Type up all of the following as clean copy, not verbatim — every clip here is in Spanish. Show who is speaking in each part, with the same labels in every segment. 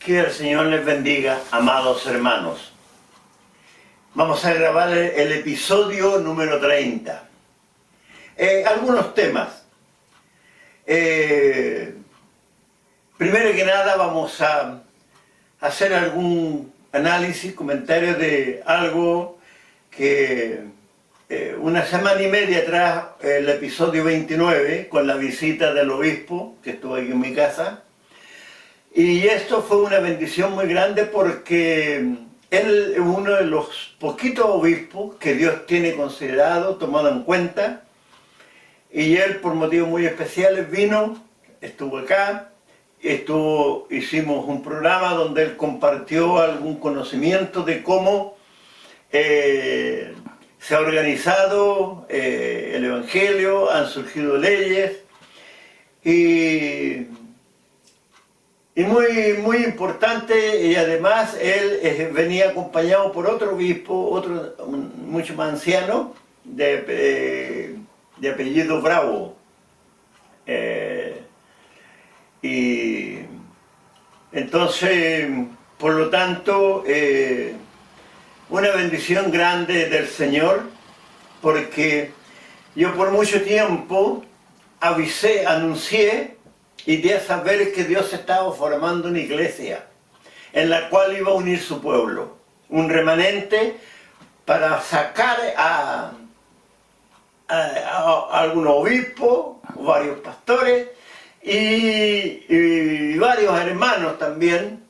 Speaker 1: Que el Señor les bendiga, amados hermanos. Vamos a grabar el episodio número 30. Algunos temas. Primero que nada vamos a hacer algún análisis, comentario de algo que una semana y media atrás, el episodio 29, con la visita del obispo, que estuvo aquí en mi casa. Y esto fue una bendición muy grande porque él es uno de los poquitos obispos que Dios tiene considerado, tomado en cuenta. Y él, por motivos muy especiales, vino, estuvo acá, hicimos un programa donde él compartió algún conocimiento de cómo se ha organizado el Evangelio, han surgido leyes y muy importante, y además él venía acompañado por otro obispo, otro mucho más anciano, de apellido Bravo. Y entonces, por lo tanto, una bendición grande del Señor, porque yo por mucho tiempo anuncié y di a saber que Dios estaba formando una iglesia en la cual iba a unir su pueblo, un remanente para sacar a algunos obispos, varios pastores y varios hermanos también,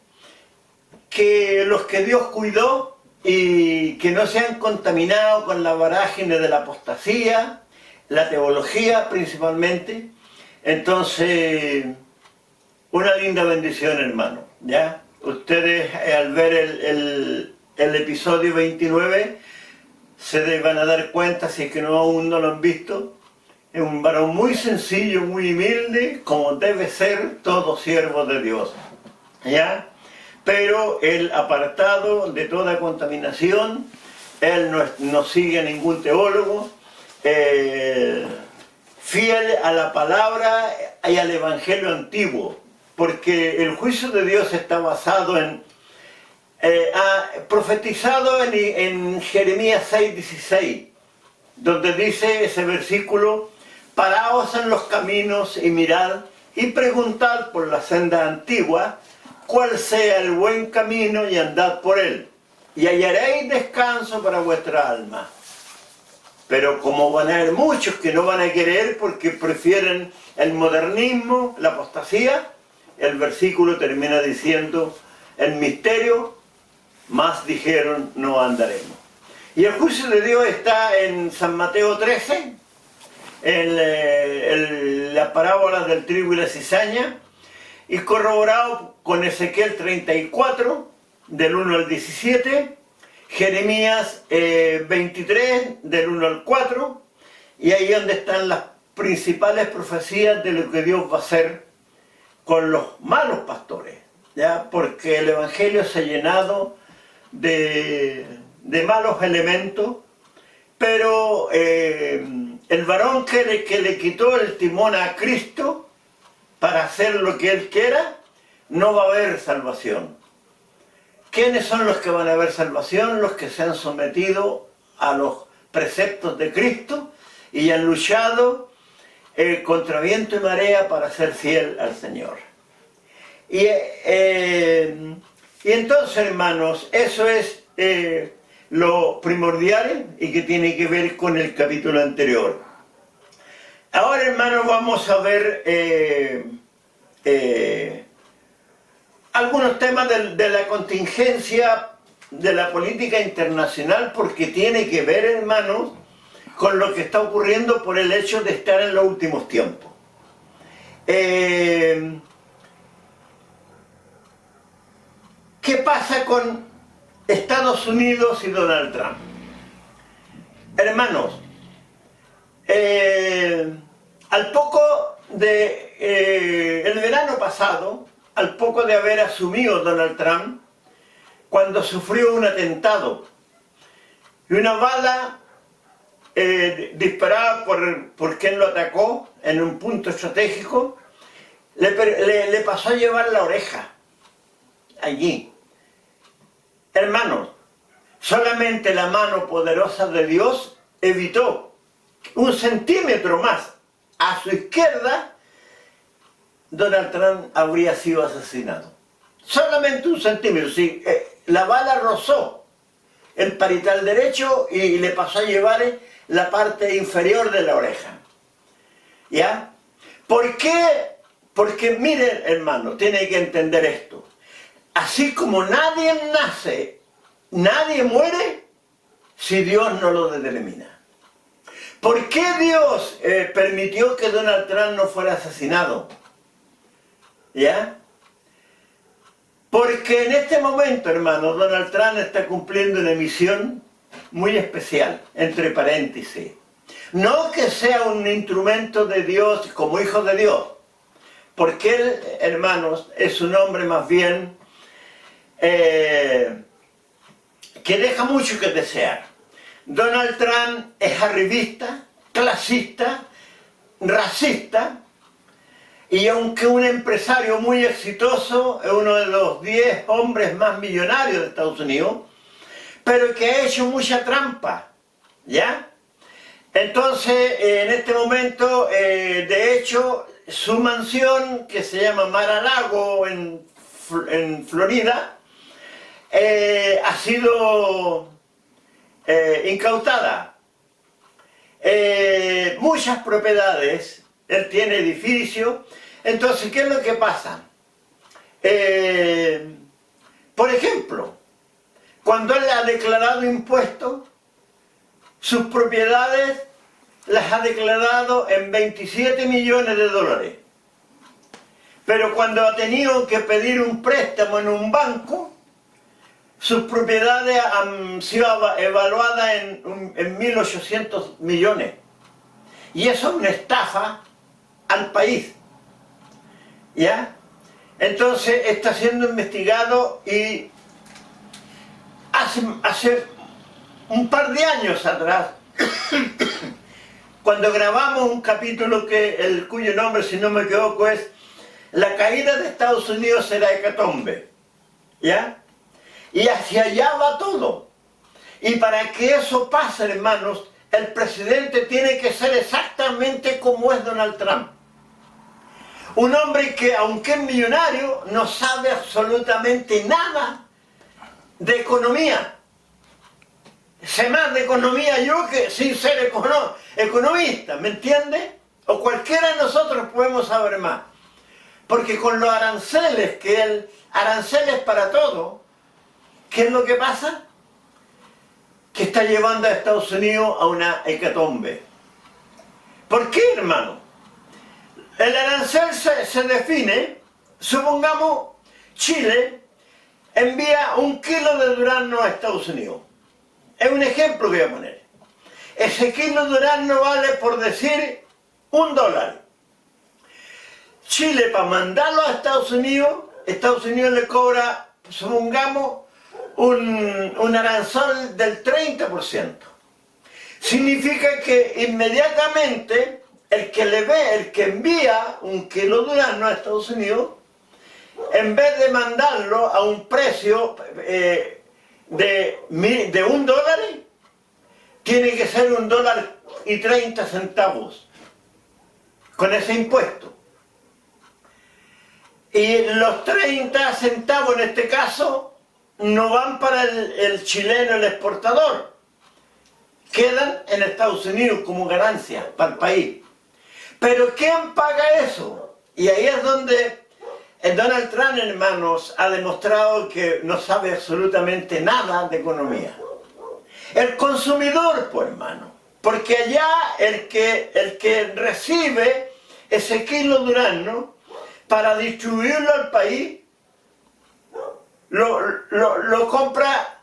Speaker 1: que los que Dios cuidó y que no se han contaminado con la vorágine de la apostasía, la teología principalmente. Entonces, una linda bendición, hermano, ¿ya? Ustedes al ver el episodio 29 se van a dar cuenta, si es que aún no lo han visto. Es un varón muy sencillo, muy humilde, como debe ser todo siervo de Dios, ¿ya? Pero él apartado de toda contaminación, él no sigue a ningún teólogo, fiel a la palabra y al evangelio antiguo, porque el juicio de Dios está basado profetizado en Jeremías 6:16, donde dice ese versículo: paraos en los caminos y mirad y preguntad por la senda antigua cuál sea el buen camino y andad por él, y hallaréis descanso para vuestra alma. Pero como van a haber muchos que no van a querer porque prefieren el modernismo, la apostasía, el versículo termina diciendo: en misterio más dijeron no andaremos. Y el juicio de Dios está en San Mateo 13, en la parábola del trigo y la cizaña, y corroborado con Ezequiel 34, del 1 al 17, Jeremías 23, del 1 al 4, y ahí donde están las principales profecías de lo que Dios va a hacer con los malos pastores, ¿ya? Porque el Evangelio se ha llenado de malos elementos, pero el varón que le quitó el timón a Cristo para hacer lo que Él quiera, no va a haber salvación. ¿Quiénes son los que van a haber salvación? Los que se han sometido a los preceptos de Cristo y han luchado contra viento y marea para ser fiel al Señor. Y entonces, hermanos, eso es lo primordial y que tiene que ver con el capítulo anterior. Ahora, hermanos, vamos a ver algunos temas de la contingencia de la política internacional, porque tiene que ver, hermanos, con lo que está ocurriendo por el hecho de estar en los últimos tiempos. ¿Qué pasa con Estados Unidos y Donald Trump? Hermanos, al poco de el verano pasado, al poco de haber asumido Donald Trump, cuando sufrió un atentado y una bala disparada por quien lo atacó en un punto estratégico, le pasó a llevar la oreja. allí. Hermanos, solamente la mano poderosa de Dios evitó 1 centímetro más a su izquierda, Donald Trump habría sido asesinado. Solamente 1 centímetro. Sí, la bala rozó el parietal derecho y le pasó a llevar la parte inferior de la oreja. ¿Ya? ¿Por qué? Porque miren, hermano, tiene que entender esto. Así como nadie nace, nadie muere si Dios no lo determina. ¿Por qué Dios permitió que Donald Trump no fuera asesinado? ¿Ya? Porque en este momento, hermano, Donald Trump está cumpliendo una misión muy especial, entre paréntesis. No que sea un instrumento de Dios como hijo de Dios, porque él, hermanos, es un hombre más bien que deja mucho que desear. Donald Trump es arribista, clasista, racista, y aunque un empresario muy exitoso, es uno de los 10 hombres más millonarios de Estados Unidos, pero que ha hecho mucha trampa, ¿ya? Entonces, en este momento, de hecho, su mansión, que se llama Mar-a-Lago en Florida, ha sido incautada. Muchas propiedades, él tiene edificios. Entonces, ¿qué es lo que pasa? Por ejemplo, cuando él ha declarado impuestos, sus propiedades las ha declarado en 27 millones de dólares. Pero cuando ha tenido que pedir un préstamo en un banco, sus propiedades han sido evaluadas en 1.800 millones. Y eso es una estafa al país. ¿Ya? Entonces está siendo investigado y hace un par de años atrás, cuando grabamos un capítulo cuyo nombre, si no me equivoco, es La caída de Estados Unidos será hecatombe. ¿Ya? Y hacia allá va todo. Y para que eso pase, hermanos, el presidente tiene que ser exactamente como es Donald Trump. Un hombre que, aunque es millonario, no sabe absolutamente nada de economía. Sé más de economía yo que sin ser economista, ¿me entiende? O cualquiera de nosotros podemos saber más. Porque con los aranceles, aranceles para todo, ¿qué es lo que pasa? Que está llevando a Estados Unidos a una hecatombe. ¿Por qué, hermano? El arancel se define, supongamos, Chile envía 1 kilo de durazno a Estados Unidos. Es un ejemplo que voy a poner. Ese kilo de durazno vale, por decir, $1. Chile, para mandarlo a Estados Unidos le cobra, supongamos, un arancel del 30%. Significa que inmediatamente el que envía 1 kilo de durazno a Estados Unidos, en vez de mandarlo a un precio de $1, tiene que ser $1.30 con ese impuesto. Y los 30 centavos en este caso no van para el chileno, el exportador. Quedan en Estados Unidos como ganancia para el país. Pero ¿quién paga eso? Y ahí es donde Donald Trump, hermanos, ha demostrado que no sabe absolutamente nada de economía. El consumidor, pues, hermano. Porque allá el que recibe ese kilo de durazno para distribuirlo al país, lo compra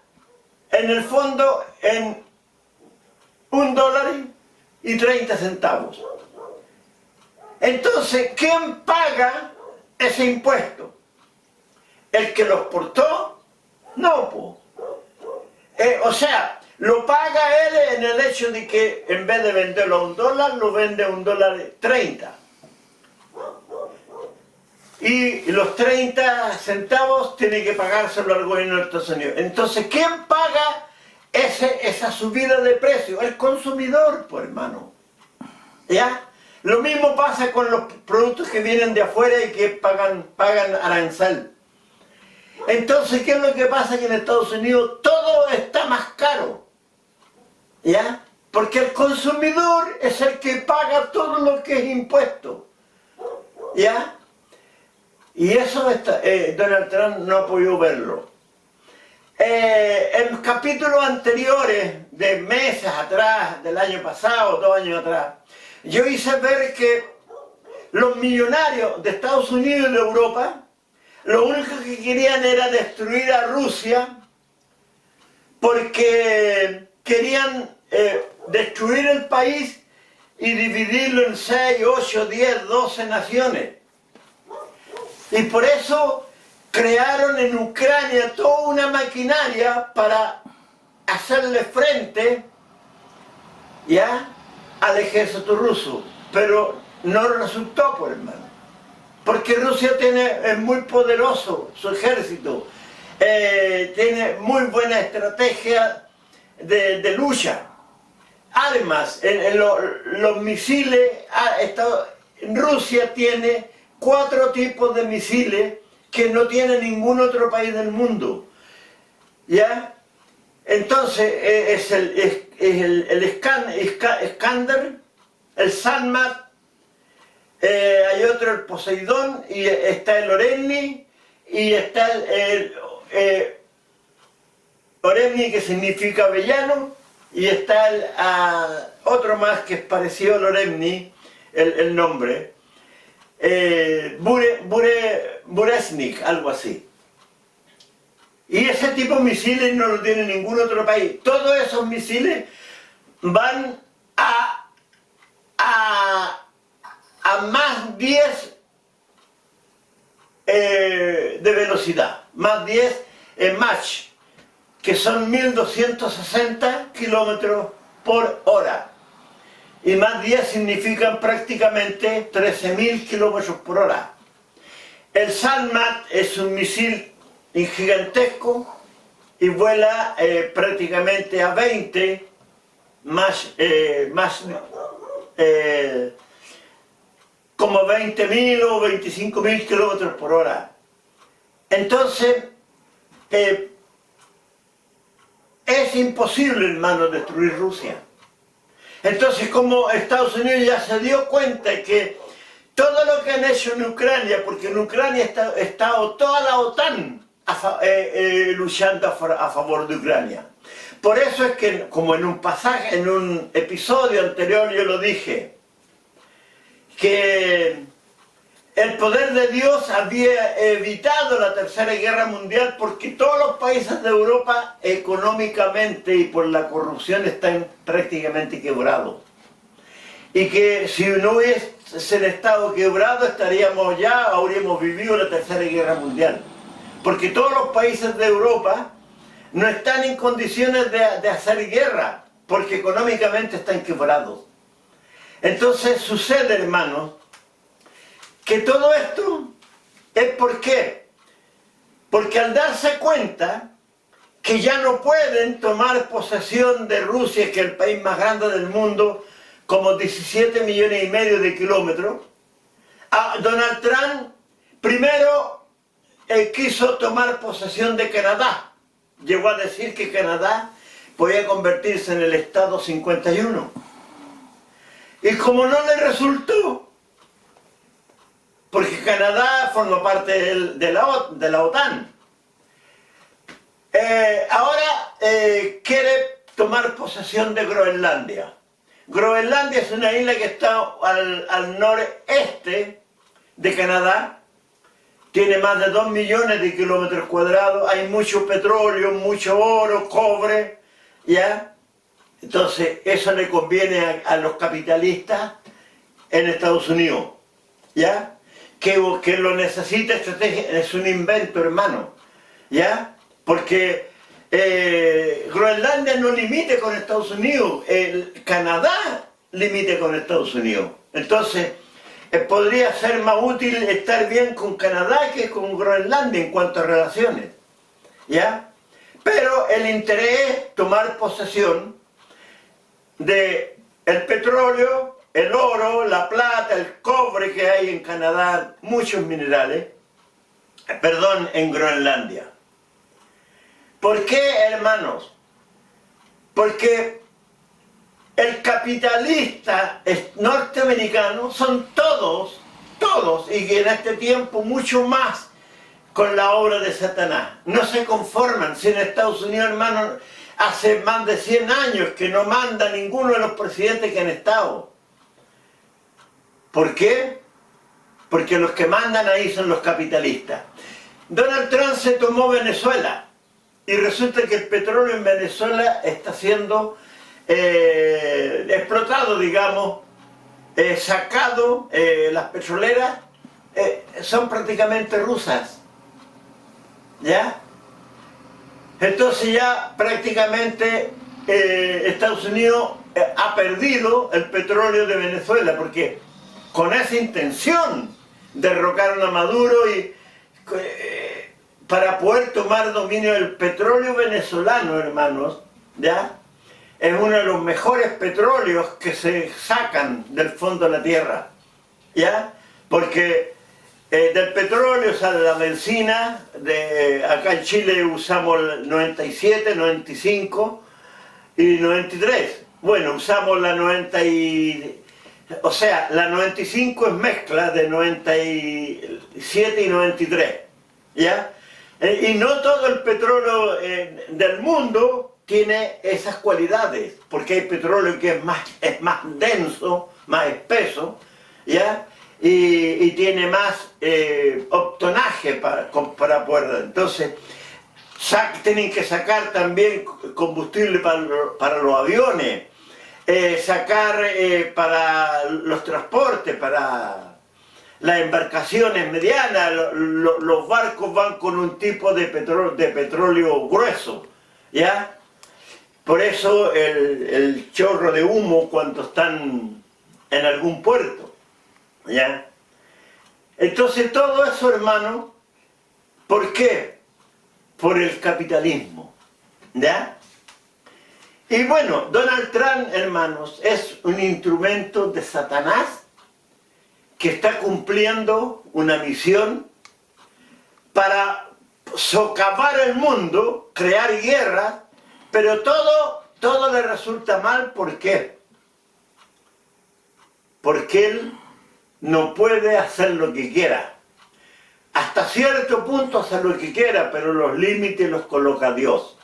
Speaker 1: en el fondo en $1.30. Entonces, ¿quién paga ese impuesto? ¿El que lo exportó? No, pues. O sea, lo paga él en el hecho de que en vez de venderlo a $1, lo vende a $1.30. y los 30 centavos tiene que pagárselo al gobierno de Estados Unidos. Entonces, ¿quién paga esa subida de precio? El consumidor, pues hermano. ¿Ya? Lo mismo pasa con los productos que vienen de afuera y que pagan arancel. Entonces, ¿qué es lo que pasa? Que en Estados Unidos todo está más caro. ¿Ya? Porque el consumidor es el que paga todo lo que es impuesto. ¿Ya? Y eso Donald Trump no ha podido verlo. En capítulos anteriores, de meses atrás, del año pasado, 2 años atrás, yo hice ver que los millonarios de Estados Unidos y de Europa, lo único que querían era destruir a Rusia porque querían destruir el país y dividirlo en 6, 8, 10, 12 naciones. Y por eso crearon en Ucrania toda una maquinaria para hacerle frente, ¿ya?, al ejército ruso. Pero no resultó, por hermano. Porque Rusia es muy poderoso, su ejército. Tiene muy buena estrategia de lucha. Armas, los misiles, Rusia tiene 4 tipos de misiles que no tiene ningún otro país del mundo. ¿Ya? Entonces es el Iskander, el Sarmat, hay otro, el Poseidón, y está el Oremny, y está el Oremny, que significa avellano, y está otro más que es parecido al Oremny, el nombre, Burevestnik, algo así. Y ese tipo de misiles no lo tiene ningún otro país. Todos esos misiles van a más 10 de velocidad, más 10 en Mach, que son 1260 kilómetros por hora. Y más 10 significan prácticamente 13.000 kilómetros por hora. El Sarmat es un misil gigantesco y vuela prácticamente a 20 como 20.000 o 25.000 kilómetros por hora. Entonces, es imposible, hermano, destruir Rusia. Entonces, como Estados Unidos ya se dio cuenta que todo lo que han hecho en Ucrania, porque en Ucrania ha estado toda la OTAN luchando a favor de Ucrania. Por eso es que, como en un pasaje, en un episodio anterior yo lo dije, que el poder de Dios había evitado la Tercera Guerra Mundial porque todos los países de Europa económicamente y por la corrupción están prácticamente quebrados. Y que si no hubiese estado quebrado habríamos vivido la Tercera Guerra Mundial. Porque todos los países de Europa no están en condiciones de hacer guerra, porque económicamente están quebrados. Entonces sucede, hermanos, que todo esto es ¿por qué? Porque al darse cuenta que ya no pueden tomar posesión de Rusia, que es el país más grande del mundo, como 17 millones y medio de kilómetros, Donald Trump primero quiso tomar posesión de Canadá. Llegó a decir que Canadá podía convertirse en el Estado 51. Y como no le resultó, porque Canadá forma parte de la OTAN, ahora quiere tomar posesión de Groenlandia. Groenlandia es una isla que está al noreste de Canadá, tiene más de 2 millones de kilómetros cuadrados, hay mucho petróleo, mucho oro, cobre, ¿ya? Entonces eso le conviene a los capitalistas en Estados Unidos, ¿ya? Que lo necesita estrategia, es un invento, hermano, ¿ya? Porque Groenlandia no limite con Estados Unidos, Canadá limite con Estados Unidos. Entonces, podría ser más útil estar bien con Canadá que con Groenlandia en cuanto a relaciones, ¿ya? Pero el interés es tomar posesión de el petróleo, el oro, la plata, el cobre que hay en Canadá, muchos minerales, perdón, en Groenlandia. ¿Por qué, hermanos? Porque el capitalista norteamericano son todos, y que en este tiempo mucho más con la obra de Satanás. No se conforman. Si en Estados Unidos, hermanos, hace más de 100 años que no manda ninguno de los presidentes que han estado. ¿Por qué? Porque los que mandan ahí son los capitalistas. Donald Trump se tomó Venezuela y resulta que el petróleo en Venezuela está siendo explotado, digamos, sacado. Las petroleras son prácticamente rusas, ¿ya? Entonces ya prácticamente Estados Unidos ha perdido el petróleo de Venezuela, porque con esa intención derrocaron a Maduro y para poder tomar dominio del petróleo venezolano, hermanos, ¿ya? Es uno de los mejores petróleos que se sacan del fondo de la tierra, ¿ya? Porque del petróleo sale la benzina, acá en Chile usamos el 97, 95 y 93. Bueno, usamos la 90 o sea, la 95 es mezcla de 97 y 93, ¿ya? Y no todo el petróleo del mundo tiene esas cualidades, porque hay petróleo que es más denso, más espeso, ¿ya? Y tiene más octonaje para poder... Entonces, tienen que sacar también combustible para los aviones, sacar para los transportes, para las embarcaciones medianas. Los barcos van con un tipo de petróleo grueso, ¿ya? Por eso el chorro de humo cuando están en algún puerto, ¿ya? Entonces todo eso, hermano, ¿por qué? Por el capitalismo, ¿ya? Y bueno, Donald Trump, hermanos, es un instrumento de Satanás que está cumpliendo una misión para socavar el mundo, crear guerras, pero todo le resulta mal. ¿Por qué? Porque él no puede hacer lo que quiera. Hasta cierto punto hacer lo que quiera, pero los límites los coloca Dios.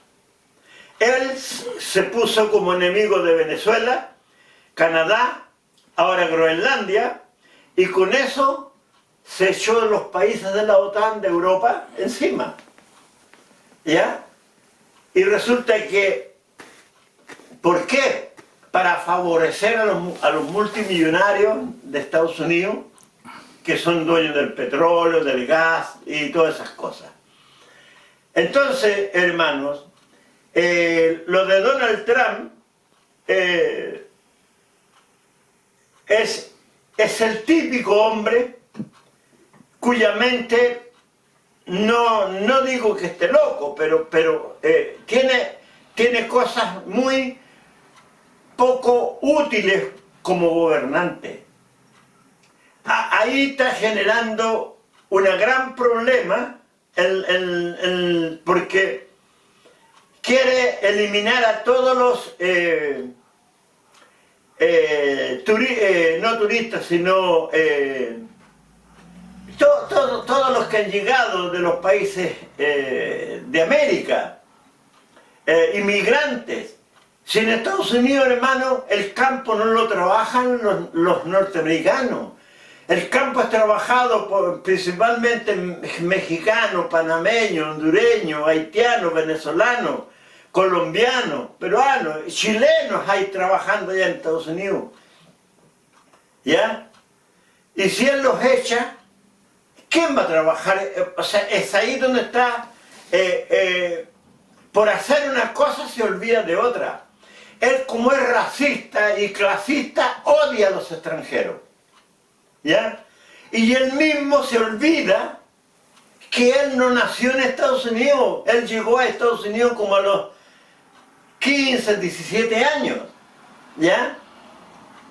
Speaker 1: Él se puso como enemigo de Venezuela, Canadá, ahora Groenlandia, y con eso se echó los países de la OTAN de Europa encima, ¿ya? Y resulta que, ¿por qué? Para favorecer a los multimillonarios de Estados Unidos, que son dueños del petróleo, del gas y todas esas cosas. Entonces, hermanos, lo de Donald Trump es el típico hombre cuya mente, no digo que esté loco, pero tiene cosas muy poco útiles como gobernante. Ahí está generando un gran problema porque quiere eliminar a todos los no turistas, sino todos los que han llegado de los países de América, inmigrantes. Si en Estados Unidos, hermano, el campo no lo trabajan los norteamericanos. El campo es trabajado principalmente mexicanos, panameños, hondureños, haitianos, venezolanos, colombianos, peruanos, chilenos hay trabajando allá en Estados Unidos, ¿ya? Y si él los echa, ¿quién va a trabajar? O sea, es ahí donde está, por hacer una cosa se olvida de otra. Él, como es racista y clasista, odia a los extranjeros, ¿ya? Y él mismo se olvida que él no nació en Estados Unidos. Él llegó a Estados Unidos como a los 15, 17 años, ¿ya?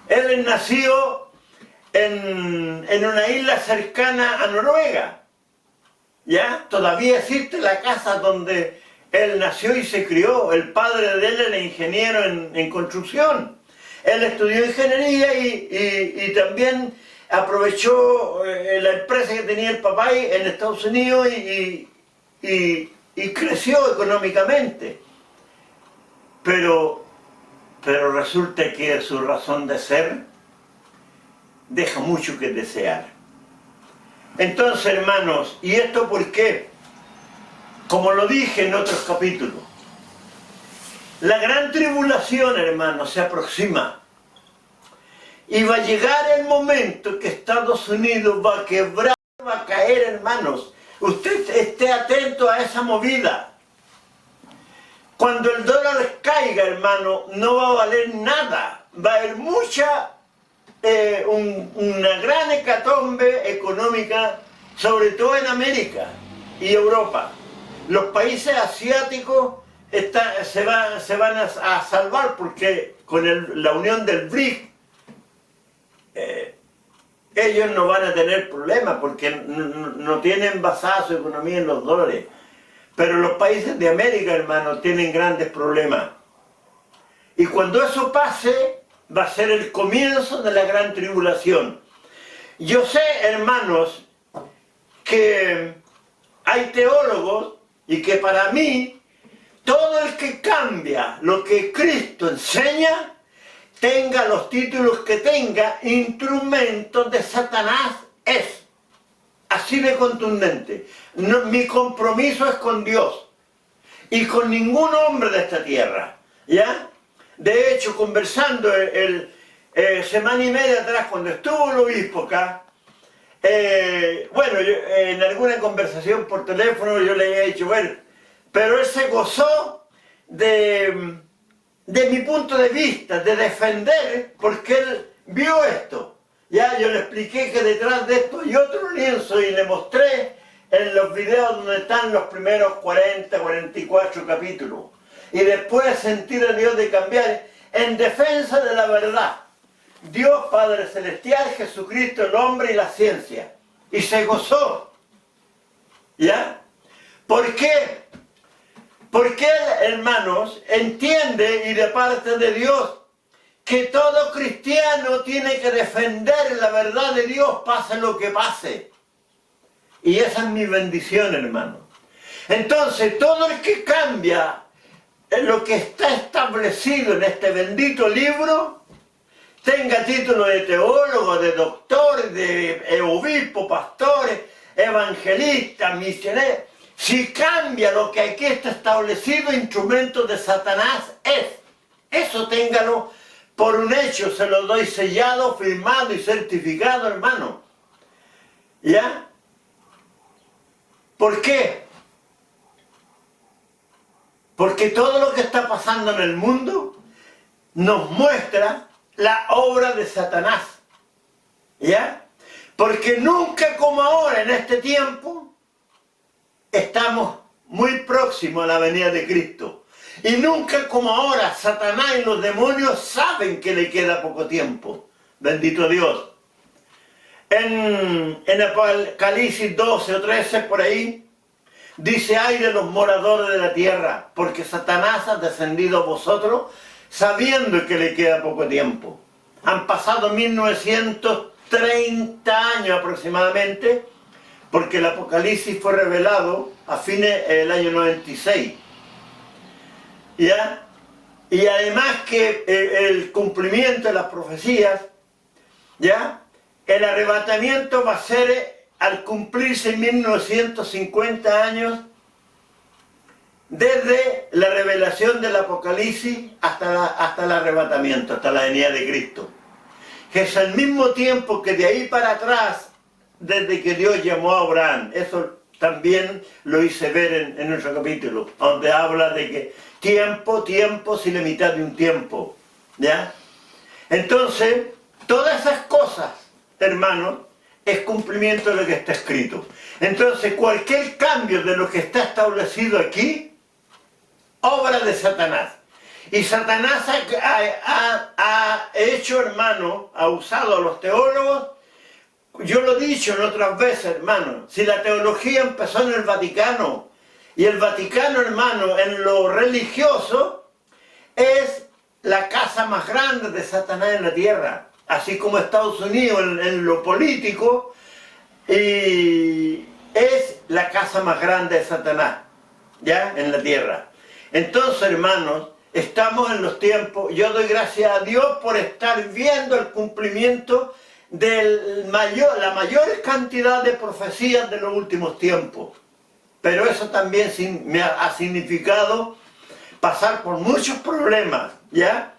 Speaker 1: Él nació en una isla cercana a Noruega, ¿ya? Todavía existe la casa donde él nació y se crió. El padre de él era ingeniero en construcción. Él estudió ingeniería y también aprovechó la empresa que tenía el papá en Estados Unidos y creció económicamente. Pero resulta que su razón de ser deja mucho que desear. Entonces, hermanos, ¿y esto por qué? Como lo dije en otros capítulos, la gran tribulación, hermanos, se aproxima. Y va a llegar el momento que Estados Unidos va a quebrar, va a caer, hermanos. Usted esté atento a esa movida. Cuando el dólar caiga, hermano, no va a valer nada. Va a haber una gran hecatombe económica, sobre todo en América y Europa. Los países asiáticos se van a salvar porque con la unión del BRIC, ellos no van a tener problemas porque no tienen basada su economía en los dólares. Pero los países de América, hermano, tienen grandes problemas. Y cuando eso pase, va a ser el comienzo de la gran tribulación. Yo sé, hermanos, que hay teólogos y que para mí, todo el que cambia lo que Cristo enseña, tenga los títulos que tenga, instrumentos de Satanás es. Así de contundente. Mi compromiso es con Dios y con ningún hombre de esta tierra, ¿ya? De hecho, conversando semana y media atrás, cuando estuvo el obispo acá, en alguna conversación por teléfono yo le he dicho, bueno, pero él se gozó de mi punto de vista, de defender, porque él vio esto. Ya, yo le expliqué que detrás de esto hay otro lienzo y le mostré en los videos donde están los primeros 40, 44 capítulos. Y después sentir a Dios de cambiar en defensa de la verdad. Dios Padre Celestial, Jesucristo, el hombre y la ciencia. Y se gozó. ¿Ya? ¿Por qué? Porque él, hermanos, entiende y de parte de Dios que todo cristiano tiene que defender la verdad de Dios, pase lo que pase. Y esa es mi bendición, hermano. Entonces, todo el que cambia en lo que está establecido en este bendito libro, tenga título de teólogo, de doctor, de obispo, pastores, evangelistas, misioneros, si cambia lo que aquí está establecido, instrumento de Satanás es. Eso téngalo por un hecho, se lo doy sellado, firmado y certificado, hermano. ¿Ya? ¿Por qué? Porque todo lo que está pasando en el mundo nos muestra la obra de Satanás. ¿Ya? Porque nunca como ahora, en este tiempo, estamos muy próximos a la venida de Cristo. Y nunca como ahora, Satanás y los demonios saben que le queda poco tiempo. Bendito Dios. En Apocalipsis 12 o 13, por ahí, dice, ay de los moradores de la tierra, porque Satanás ha descendido a vosotros, sabiendo que le queda poco tiempo. Han pasado 1930 años aproximadamente, porque el Apocalipsis fue revelado a fines del año 96. ¿Ya? Y además que el cumplimiento de las profecías, ¿ya? El arrebatamiento va a ser al cumplirse 1950 años desde la revelación del Apocalipsis hasta el arrebatamiento, hasta la venida de Cristo. Que es al mismo tiempo que de ahí para atrás, desde que Dios llamó a Abraham. Eso también lo hice ver en nuestro capítulo, donde habla de que tiempo sin la mitad de un tiempo, ¿ya? Entonces, todas esas cosas, hermanos, es cumplimiento de lo que está escrito. Entonces, cualquier cambio de lo que está establecido aquí, obra de Satanás. Y Satanás ha hecho, hermano, ha usado a los teólogos. Yo lo he dicho en otras veces, hermano, si la teología empezó en el Vaticano, y el Vaticano, hermano, en lo religioso, es la casa más grande de Satanás en la tierra, así como Estados Unidos en lo político, y es la casa más grande de Satanás, ¿ya? En la tierra. Entonces, hermanos, estamos en los tiempos, yo doy gracias a Dios por estar viendo el cumplimiento de la mayor cantidad de profecías de los últimos tiempos. Pero eso también me ha significado pasar por muchos problemas, ¿ya?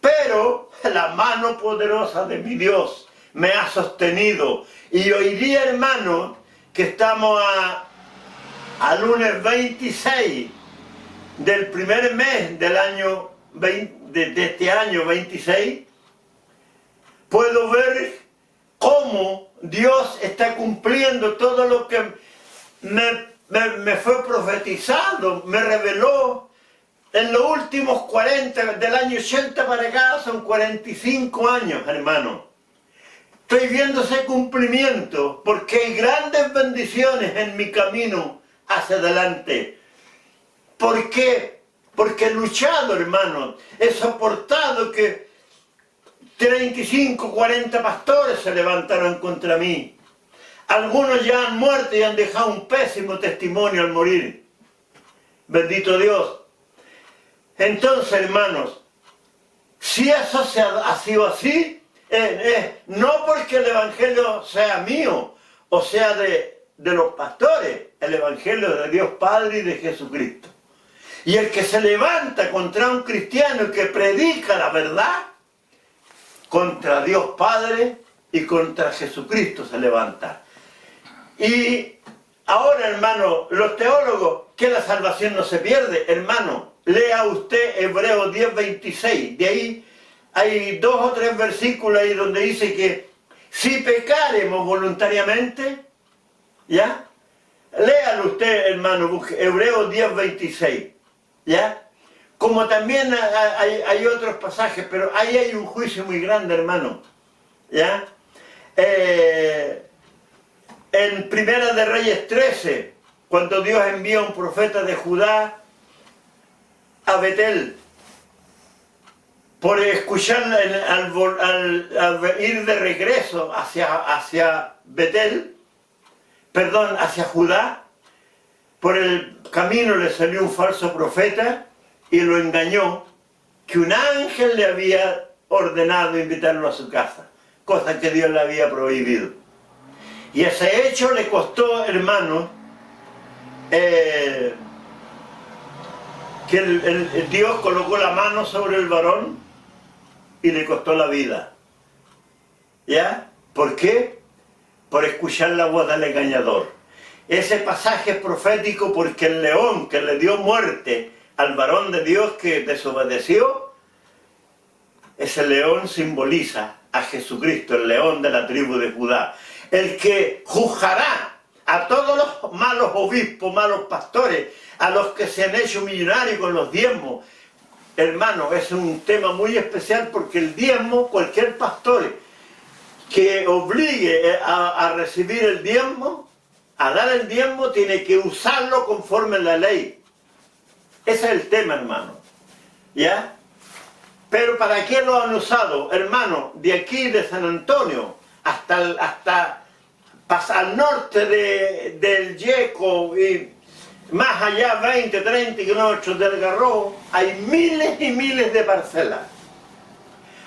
Speaker 1: Pero la mano poderosa de mi Dios me ha sostenido. Y hoy día, hermano, que estamos a lunes 26 del primer mes del año de este año 26, puedo ver cómo Dios está cumpliendo todo lo que me fue profetizado, me reveló en los últimos 40, del año 80 para acá, son 45 años, hermano. Estoy viendo ese cumplimiento porque hay grandes bendiciones en mi camino hacia adelante. ¿Por qué? Porque he luchado, hermano. He soportado que 35, 40 pastores se levantaron contra mí. Algunos ya han muerto y han dejado un pésimo testimonio al morir. Bendito Dios. Entonces, hermanos, si eso ha sido así, no porque el Evangelio sea mío o sea de los pastores, el Evangelio de Dios Padre y de Jesucristo. Y el que se levanta contra un cristiano que predica la verdad, contra Dios Padre y contra Jesucristo se levanta. Y ahora, hermano, los teólogos, que la salvación no se pierde, hermano, lea usted Hebreos 10:26, de ahí hay 2 o 3 versículos ahí donde dice que si pecaremos voluntariamente, ¿ya? Léalo usted, hermano, Hebreos 10:26, ¿ya? Como también hay otros pasajes, pero ahí hay un juicio muy grande, hermano, ¿ya? En Primera de Reyes 13, cuando Dios envía a un profeta de Judá a Betel, por escuchar al ir de regreso hacia Betel, perdón, hacia Judá, por el camino le salió un falso profeta y lo engañó, que un ángel le había ordenado invitarlo a su casa, cosa que Dios le había prohibido. Y ese hecho le costó, hermano, que Dios colocó la mano sobre el varón y le costó la vida. ¿Ya? ¿Por qué? Por escuchar la voz del engañador. Ese pasaje es profético porque el león que le dio muerte al varón de Dios que desobedeció, ese león simboliza a Jesucristo, el león de la tribu de Judá, el que juzgará a todos los malos obispos, malos pastores, a los que se han hecho millonarios con los diezmos. Hermano, es un tema muy especial porque el diezmo, cualquier pastor que obligue a recibir el diezmo, a dar el diezmo, tiene que usarlo conforme a la ley. Ese es el tema, hermano, ¿ya? Pero ¿para qué lo han usado? Hermano, de aquí de San Antonio hasta al norte del Yeco y más allá 20, 30 kilómetros del Garrobo, hay miles y miles de parcelas.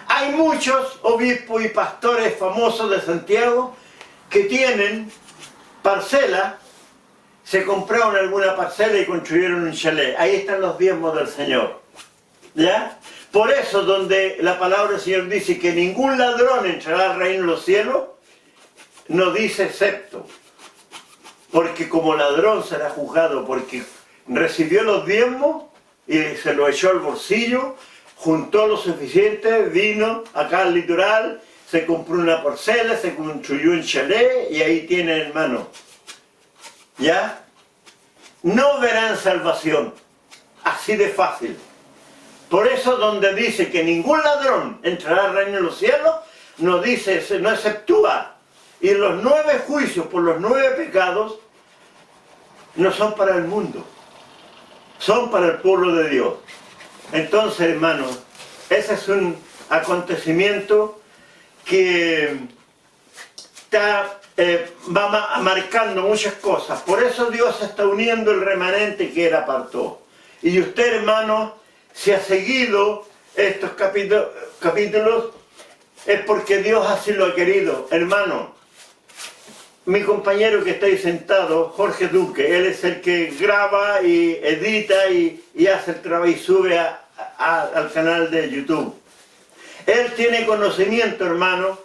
Speaker 1: Hay muchos obispos y pastores famosos de Santiago que tienen parcelas, se compraron alguna parcela y construyeron un chalet. Ahí están los diezmos del Señor, ¿ya? Por eso, donde la palabra del Señor dice que ningún ladrón entrará al reino de los cielos, no dice excepto, porque como ladrón será juzgado, porque recibió los diezmos y se lo echó al bolsillo, juntó lo suficiente, vino acá al litoral se compró una parcela, se construyó un chalet y ahí tiene, hermano. ¿Ya? No verán salvación. Así de fácil. Por eso donde dice que ningún ladrón entrará al reino de los cielos, no dice, no exceptúa. Y los 9 juicios por los 9 pecados no son para el mundo. Son para el pueblo de Dios. Entonces, hermanos, ese es un acontecimiento que va marcando muchas cosas. Por eso Dios está uniendo el remanente que Él apartó. Y usted, hermano, si ha seguido estos capítulos, es porque Dios así lo ha querido. Hermano, mi compañero que está ahí sentado, Jorge Duque, él es el que graba y edita y hace el trabajo y sube al canal de YouTube. Él tiene conocimiento, hermano,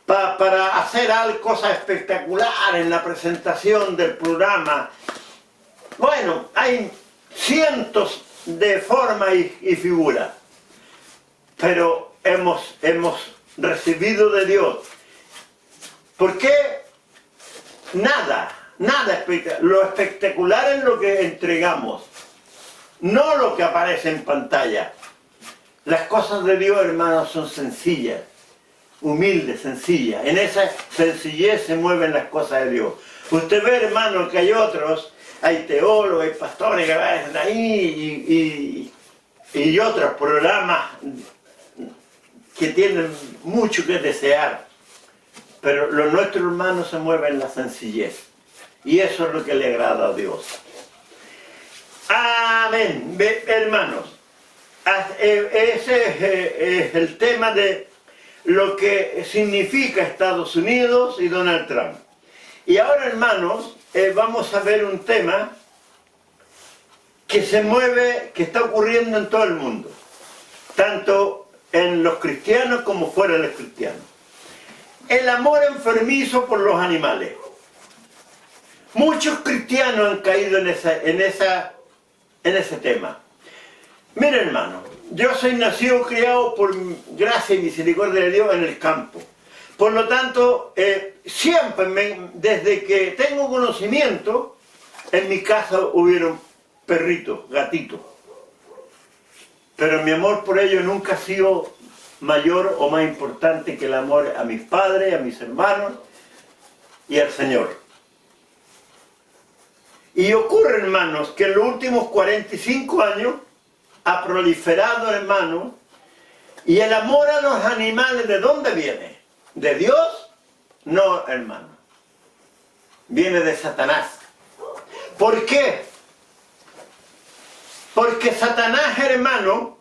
Speaker 1: para hacer cosas espectaculares en la presentación del programa. Bueno, hay cientos de formas y figuras, pero hemos recibido de Dios. ¿Por qué? Nada espectacular. Lo espectacular es lo que entregamos, no lo que aparece en pantalla. Las cosas de Dios, hermanos, son sencillas, humildes, sencillas. En esa sencillez se mueven las cosas de Dios. Usted ve, hermano, que hay otros, hay teólogos, hay pastores que van ahí y otros programas que tienen mucho que desear. Pero los nuestros hermanos se mueven en la sencillez. Y eso es lo que le agrada a Dios. Amén. Hermanos, ese es el tema de lo que significa Estados Unidos y Donald Trump. Y ahora, hermanos, vamos a ver un tema que se mueve, que está ocurriendo en todo el mundo. Tanto en los cristianos como fuera de los cristianos. El amor enfermizo por los animales. Muchos cristianos han caído en ese tema. Miren, hermano, yo soy nacido, criado por gracia y misericordia de Dios en el campo. Por lo tanto, siempre, desde que tengo conocimiento, en mi casa hubieron perritos, gatitos. Pero mi amor por ellos nunca ha sido mayor o más importante que el amor a mis padres, a mis hermanos y al Señor. Y ocurre, hermanos, que en los últimos 45 años ha proliferado, hermanos, y el amor a los animales, ¿de dónde viene? ¿De Dios? No, hermano. Viene de Satanás. ¿Por qué? Porque Satanás, hermano,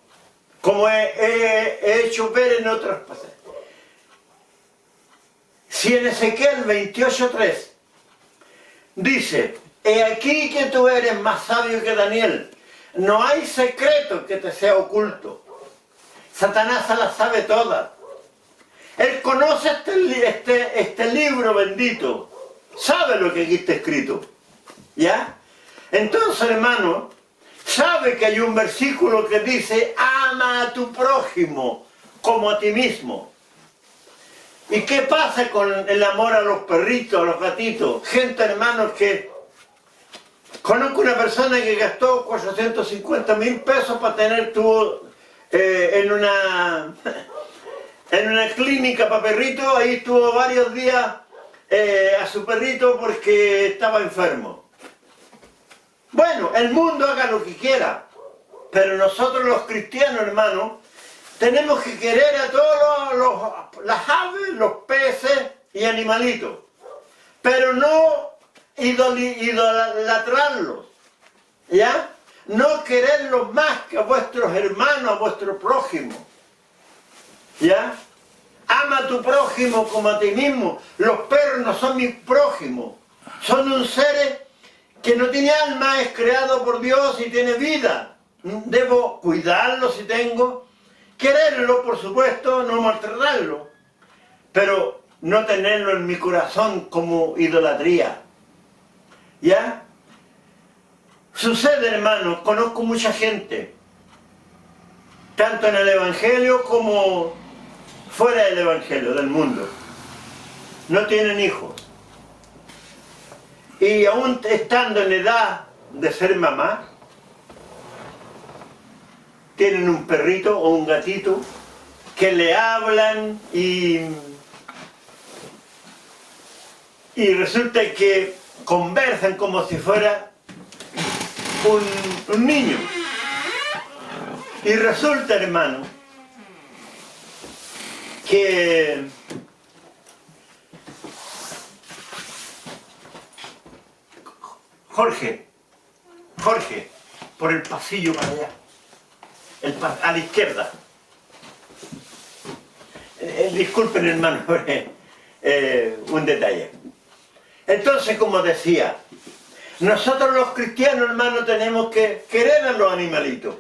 Speaker 1: como he hecho ver en otras pasajes. Si en Ezequiel 28:3 dice, he aquí que tú eres más sabio que Daniel, no hay secreto que te sea oculto. Satanás se las sabe todas. Él conoce este libro bendito, sabe lo que aquí está escrito. ¿Ya? Entonces, hermano, sabe que hay un versículo que dice, ama a tu prójimo como a ti mismo. ¿Y qué pasa con el amor a los perritos, a los gatitos? Gente, hermanos, que conozco una persona que gastó 450.000 pesos para tener en una clínica para perritos. Ahí estuvo varios días a su perrito porque estaba enfermo. Bueno, el mundo haga lo que quiera, pero nosotros los cristianos, hermanos, tenemos que querer a todos las aves, los peces y animalitos, pero no idolatrarlos, ¿ya? No quererlos más que a vuestros hermanos, a vuestro prójimo, ¿ya? Ama a tu prójimo como a ti mismo. Los perros no son mis prójimos, son un ser que no tiene alma, es creado por Dios y tiene vida. Debo cuidarlo si tengo, quererlo, por supuesto, no maltratarlo, pero no tenerlo en mi corazón como idolatría. ¿Ya? Sucede, hermano, conozco mucha gente, tanto en el Evangelio como fuera del Evangelio, del mundo. No tienen hijos. Y aún estando en edad de ser mamá, tienen un perrito o un gatito que le hablan y resulta que conversan como si fuera un niño. Y resulta, hermano, que Jorge, por el pasillo para allá, a la izquierda. Disculpen, hermano, un detalle. Entonces, como decía, nosotros los cristianos, hermano, tenemos que querer a los animalitos,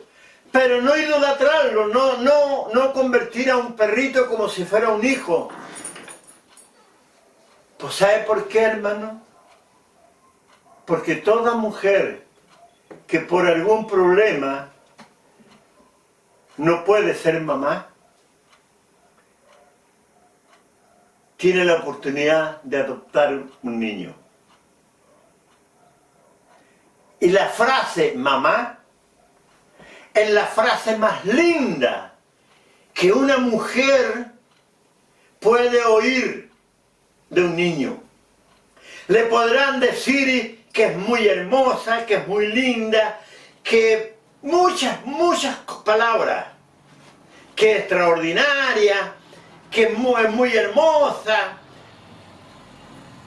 Speaker 1: pero no idolatrarlos, no convertir a un perrito como si fuera un hijo. Pues ¿sabe por qué, hermano? Porque toda mujer que por algún problema no puede ser mamá, tiene la oportunidad de adoptar un niño. Y la frase mamá es la frase más linda que una mujer puede oír de un niño. Le podrán decir que es muy hermosa, que es muy linda, que muchas palabras, que es extraordinaria, que es muy hermosa,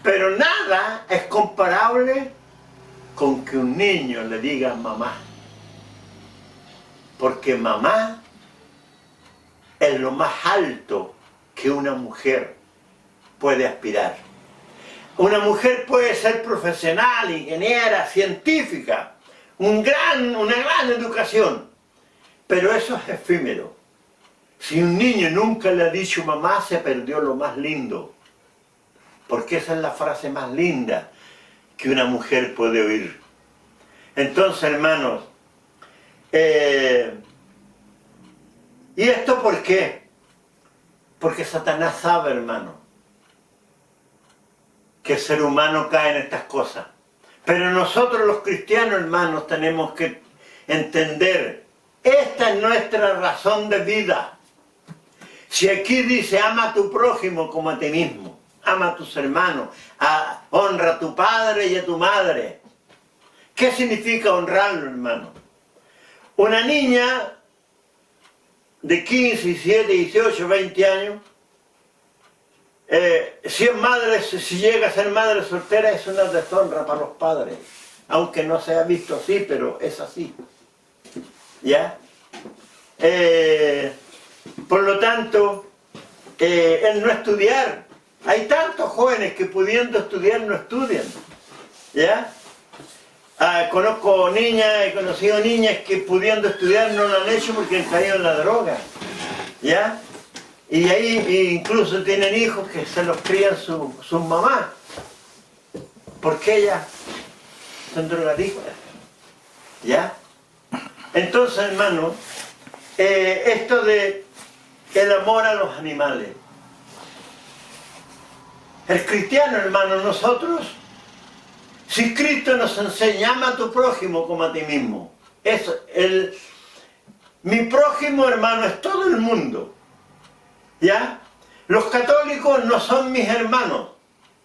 Speaker 1: pero nada es comparable con que un niño le diga mamá. Porque mamá es lo más alto que una mujer puede aspirar. Una mujer puede ser profesional, ingeniera, científica, una gran educación, pero eso es efímero. Si un niño nunca le ha dicho mamá, se perdió lo más lindo, porque esa es la frase más linda que una mujer puede oír. Entonces, hermanos, ¿y esto por qué? Porque Satanás sabe, hermano, que el ser humano cae en estas cosas. Pero nosotros los cristianos, hermanos, tenemos que entender, esta es nuestra razón de vida. Si aquí dice, ama a tu prójimo como a ti mismo, ama a tus hermanos, honra a tu padre y a tu madre. ¿Qué significa honrarlo, hermano? Una niña de 15, 17, 18, 20 años, si llega a ser madre soltera, es una deshonra para los padres, aunque no se ha visto así, pero es así. ¿Ya? Por lo tanto, el no estudiar, hay tantos jóvenes que pudiendo estudiar no estudian. ¿Ya? Conozco niñas, he conocido niñas que pudiendo estudiar no lo han hecho porque han caído en la droga. ¿Ya? Y ahí incluso tienen hijos que se los crían sus mamás, porque ellas son drogadictas. ¿Ya? Entonces, hermano, esto de el amor a los animales. El cristiano, hermano, nosotros, si Cristo nos enseña, ama a tu prójimo como a ti mismo. Mi prójimo, hermano, es todo el mundo. ¿Ya? Los católicos no son mis hermanos.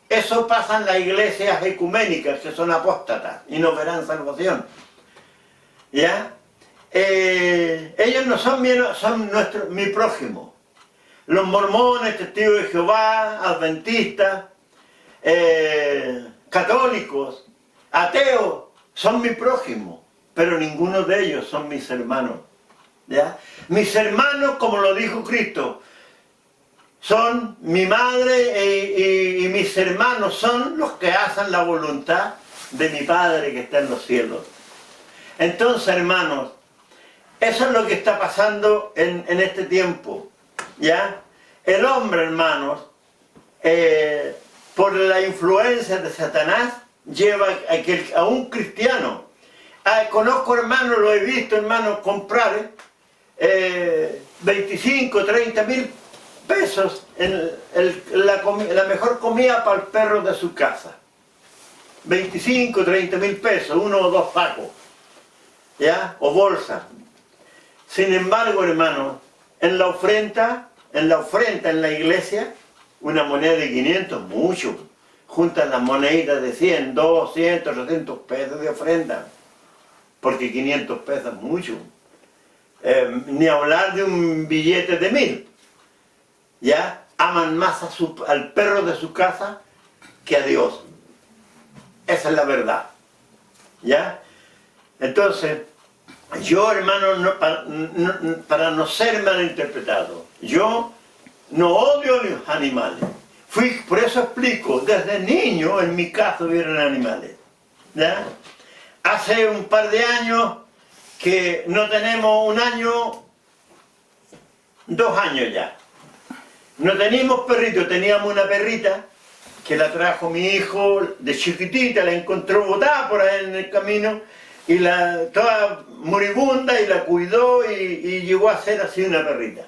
Speaker 1: Eso pasa en las iglesias ecuménicas, que son apóstatas y no verán salvación. ¿Ya? Ellos no son mi prójimo. Los mormones, testigos de Jehová, adventistas, católicos, ateos, son mi prójimo, pero ninguno de ellos son mis hermanos. ¿Ya? Mis hermanos, como lo dijo Cristo, son mi madre y mis hermanos son los que hacen la voluntad de mi Padre que está en los cielos. Entonces, hermanos, eso es lo que está pasando en este tiempo. ¿Ya? El hombre, hermanos, por la influencia de Satanás, lleva a un cristiano. Conozco, hermanos, lo he visto, hermanos, comprar 25, 30 mil pesos la mejor comida para el perro de su casa. 25, 30 mil pesos, 1 o 2 sacos, ¿ya? O bolsa. Sin embargo, hermano, en la ofrenda en la iglesia, una moneda de 500, mucho. Juntan las moneditas de 100, 200, 300 pesos de ofrenda. Porque 500 pesos es mucho. Ni hablar de un billete de 1000. ¿Ya? Aman más al perro de su casa que a Dios. Esa es la verdad. ¿Ya? Entonces, yo, hermano, para no ser malinterpretado, yo no odio a los animales. Por eso explico, desde niño en mi casa hubieron animales. ¿Ya? Hace un par de años que no tenemos 1 año, 2 años ya. No teníamos perrito, teníamos una perrita que la trajo mi hijo de chiquitita, la encontró botada por ahí en el camino y toda moribunda, y la cuidó y llegó a ser así una perrita.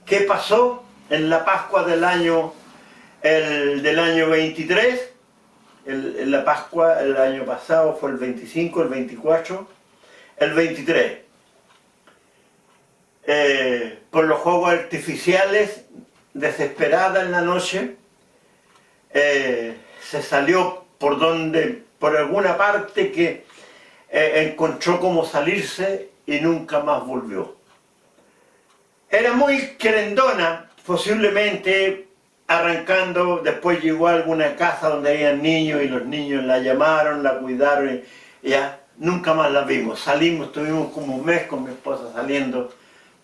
Speaker 1: ¿Qué pasó? En la Pascua del año 23, en la Pascua el año pasado fue el 25, el 24, el 23. Por los juegos artificiales, desesperada en la noche, se salió por alguna parte que encontró cómo salirse y nunca más volvió. Era muy querendona, posiblemente arrancando, después llegó a alguna casa donde había niños y los niños la llamaron, la cuidaron y ya nunca más la vimos. Salimos, estuvimos como un mes con mi esposa saliendo.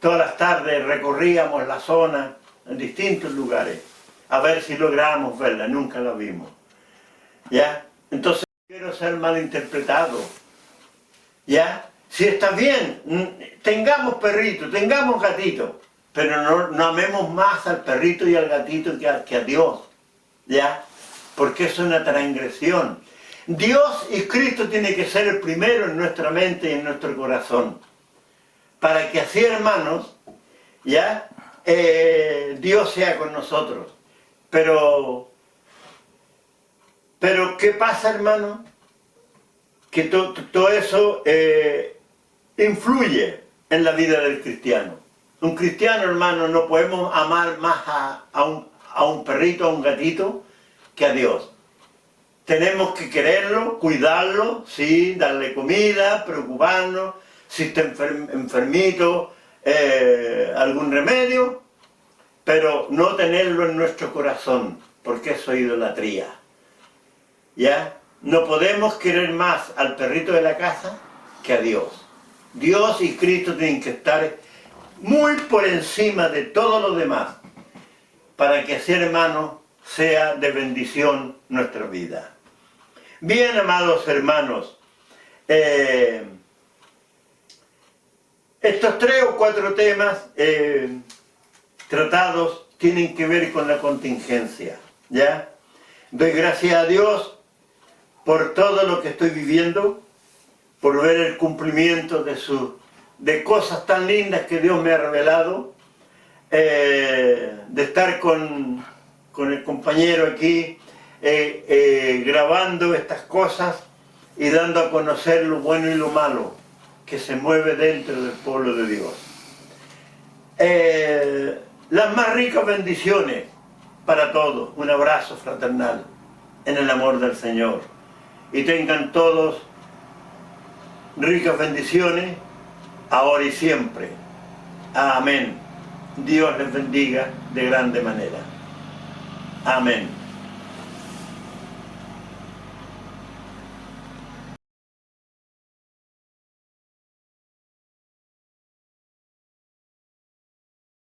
Speaker 1: Todas las tardes recorríamos la zona en distintos lugares a ver si lográbamos verla, nunca la vimos. ¿Ya? Entonces no quiero ser malinterpretado. ¿Ya? Si está bien, tengamos perrito, tengamos gatito, pero no amemos más al perrito y al gatito que a Dios. ¿Ya? Porque es una transgresión. Dios y Cristo tiene que ser el primero en nuestra mente y en nuestro corazón. Para que así, hermanos, ¿ya? Dios sea con nosotros. Pero ¿qué pasa, hermano? Que todo eso influye en la vida del cristiano. Un cristiano, hermano, no podemos amar más a un perrito, a un gatito, que a Dios. Tenemos que quererlo, cuidarlo, sí, darle comida, preocuparnos, si está enfermito, algún remedio, pero no tenerlo en nuestro corazón, porque eso es idolatría. ¿Ya? No podemos querer más al perrito de la casa que a Dios. Dios y Cristo tienen que estar muy por encima de todo lo demás, para que así, hermano, sea de bendición nuestra vida. Bien, amados hermanos, estos 3 o 4 temas tratados tienen que ver con la contingencia, ¿ya? Doy gracias a Dios por todo lo que estoy viviendo, por ver el cumplimiento de cosas tan lindas que Dios me ha revelado, de estar con el compañero aquí, grabando estas cosas y dando a conocer lo bueno y lo malo que se mueve dentro del pueblo de Dios. Las más ricas bendiciones para todos. Un abrazo fraternal en el amor del Señor. Y tengan todos ricas bendiciones, ahora y siempre. Amén. Dios les bendiga de grande manera. Amén.